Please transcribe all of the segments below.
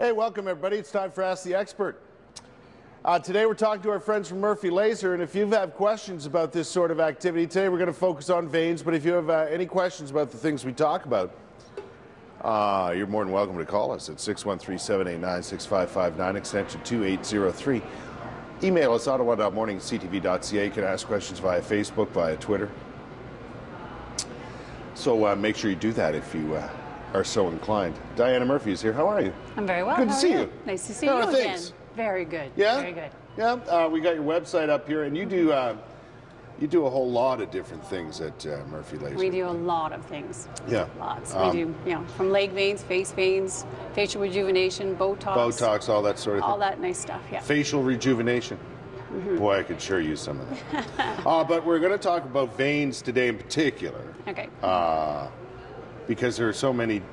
Hey, welcome everybody. It's time for Ask the Expert. Today we're talking to our friends from Murphy Laser, and if you have questions about this sort of activity, today we're going to focus on veins, but if you have any questions about the things we talk about, you're more than welcome to call us at 613-789-6559, extension 2803. Email us, ottawa.morning@ctv.ca. You can ask questions via Facebook, via Twitter. So make sure you do that if you are so inclined. Diana Murphy is here. How are you? I'm very well. Good to see you. Nice to see you again. Very good. Yeah? Very good. Yeah, we got your website up here, and you do a whole lot of different things at Murphy Laser. We do a lot of things. Yeah. Lots. We do, from leg veins, face veins, facial rejuvenation, Botox. Botox, all that sort of thing. All that nice stuff, yeah. Facial rejuvenation. Mm-hmm. Boy, I could sure use some of that. But we're going to talk about veins today in particular. Okay. Because there are so many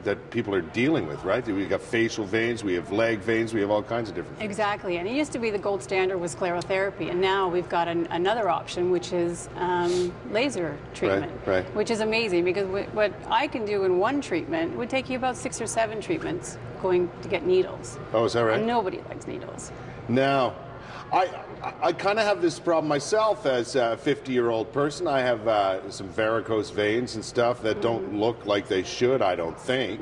that people are dealing with, right? We've got facial veins, we have leg veins, we have all kinds of different things. Exactly, and it used to be the gold standard was sclerotherapy, and now we've got another option, which is laser treatment, right. Which is amazing because what I can do in one treatment would take you about 6 or 7 treatments going to get needles. Oh, is that right? And nobody likes needles. No. I kind of have this problem myself as a 50-year-old person. I have some varicose veins and stuff that don't look like they should, I don't think.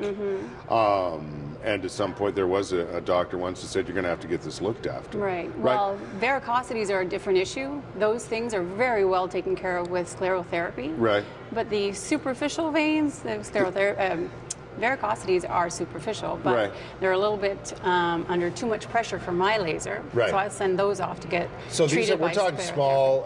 And at some point there was a doctor once who said you're going to have to get this looked after. Right. Well, varicosities are a different issue. Those things are very well taken care of with sclerotherapy. Right. But the superficial veins, the varicosities are superficial, but they're a little bit under too much pressure for my laser. Right. So I send those off to get treated. These are, we're talking small,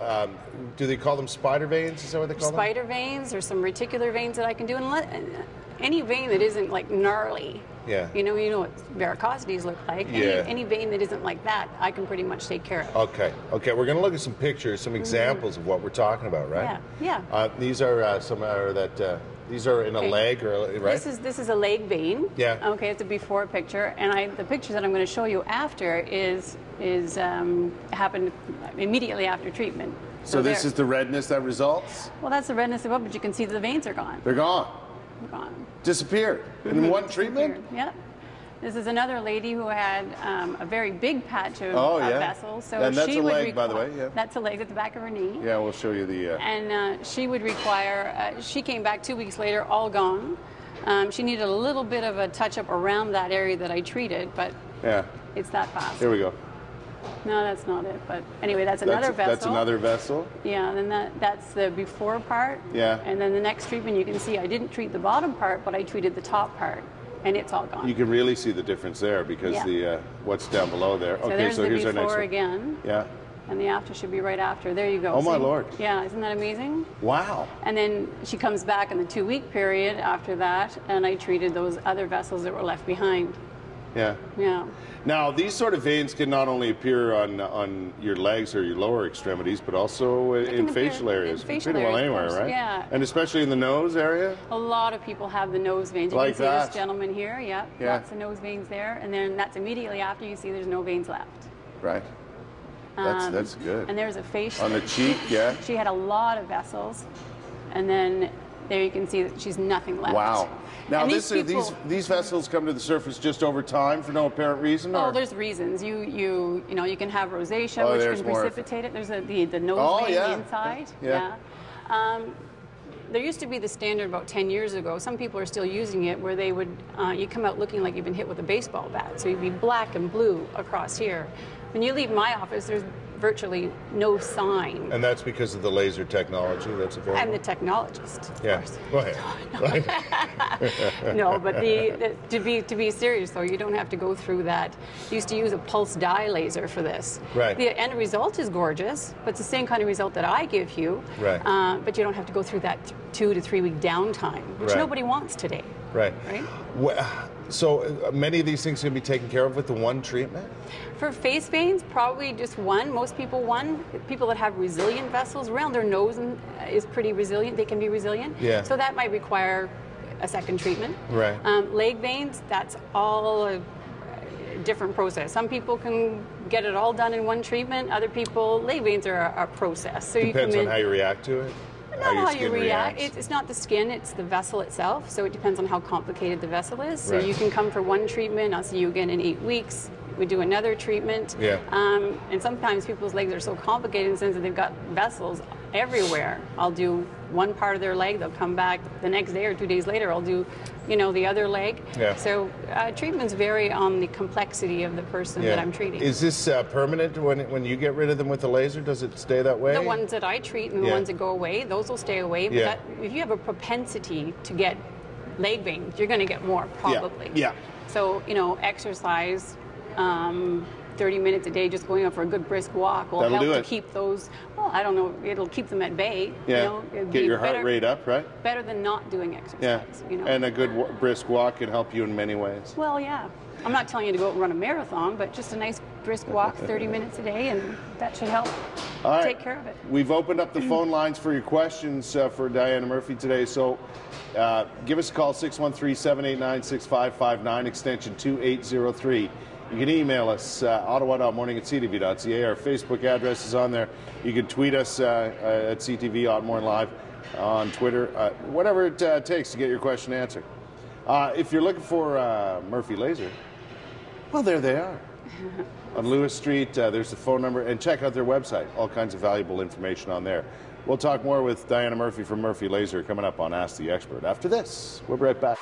do they call them spider veins? Is that what they call them? Spider veins, or some reticular veins that I can do. And any vein that isn't like gnarly. Yeah. You know what varicosities look like. Any vein that isn't like that, I can pretty much take care of. Okay. We're going to look at some pictures, some examples of what we're talking about, right? Yeah. These are these are in a leg, or right? This is a leg vein. Yeah. Okay, it's a before picture, and the picture that I'm going to show you after happened immediately after treatment. So this is the redness that results? Well, that's the redness above, but you can see the veins are gone. They're gone. They're gone. Disappeared in one treatment? Yeah. This is another lady who had a very big patch of vessels. So and that's she a would leg, by the way. Yeah. That's a leg at the back of her knee. Yeah, we'll show you the... And she would require... she came back 2 weeks later, all gone. She needed a little bit of a touch-up around that area that I treated, but it's that fast. Here we go. No, that's not it. But anyway, that's another vessel. That's another vessel? Yeah, and then that's the before part. Yeah. And then the next treatment, you can see I didn't treat the bottom part, but I treated the top part. And it's all gone. You can really see the difference there because the what's down below there. So okay, so here's the our next before one. Again. Yeah. And the after should be right after. There you go. Oh, my Lord. Yeah, isn't that amazing? Wow. And then she comes back in the 2-week period after that, and I treated those other vessels that were left behind. Yeah. Yeah. Now, these sort of veins can not only appear on your legs or your lower extremities, but also in facial areas. In facial pretty areas, well anywhere, right? Yeah. And especially in the nose area? A lot of people have the nose veins. You like can see that. this gentleman here. Yeah. Lots of nose veins there. And then that's immediately after you see there's no veins left. Right. That's good. And there's a facial. On the cheek, yeah. She had a lot of vessels. And then there you can see that she's nothing left. Wow. Now, these these vessels come to the surface just over time for no apparent reason? Oh, there's reasons. You can have rosacea, which can precipitate it. There's the nose vein inside. Yeah. There used to be the standard about 10 years ago. Some people are still using it where they would, you come out looking like you've been hit with a baseball bat. So you'd be black and blue across here. When you leave my office, there's virtually no sign. And that's because of the laser technology that's available? I'm the technologist. Yeah. Go ahead. No, but to be serious though, you don't have to go through that. You used to use a pulse dye laser for this. Right. The end result is gorgeous, but it's the same kind of result that I give you. Right. But you don't have to go through that 2 to 3 week downtime, which nobody wants today. Right. Right. So many of these things can be taken care of with the one treatment? For face veins, probably just one. Most people one. People that have resilient vessels around their nose is pretty resilient. They can be resilient. Yeah. So that might require a second treatment. Right. Leg veins, that's all a different process. Some people can get it all done in one treatment. Other people, leg veins are a process. So Depends on how you react to it? Not your how skin you react. reacts? It's not the skin, it's the vessel itself. So it depends on how complicated the vessel is. So Right. you can come for one treatment, I'll see you again in 8 weeks. We do another treatment. Yeah. And sometimes people's legs are so complicated in the sense that they've got vessels everywhere. I'll do one part of their leg, they'll come back the next day or 2 days later, I'll do, the other leg. Yeah. So treatments vary on the complexity of the person that I'm treating. Is this permanent when you get rid of them with the laser? Does it stay that way? The ones that I treat and the Yeah. ones that go away, those will stay away. But Yeah. if you have a propensity to get leg veins, you're going to get more probably. Yeah. So, exercise, 30 minutes a day, just going out for a good brisk walk will That'll help do to it. keep those, well, I don't know, it'll keep them at bay. Yeah. It'd Get be your heart better- rate up, right? Better than not doing Yeah. exercise, And a good brisk walk can help you in many ways. Well, yeah. I'm not telling you to go out and run a marathon, but just a nice brisk walk, 30 minutes a day, and that should help All right. take care of it. We've opened up the phone lines for your questions for Diana Murphy today. So give us a call, 613-789-6559, extension 2803. You can email us, ottawa.morning@ctv.ca. Our Facebook address is on there. You can tweet us at CTV Ottawa Live on Twitter. Whatever it takes to get your question answered. If you're looking for Murphy Laser, well, there they are. On Lewis Street, there's the phone number. And check out their website. All kinds of valuable information on there. We'll talk more with Diana Murphy from Murphy Laser coming up on Ask the Expert. After this, we'll be right back.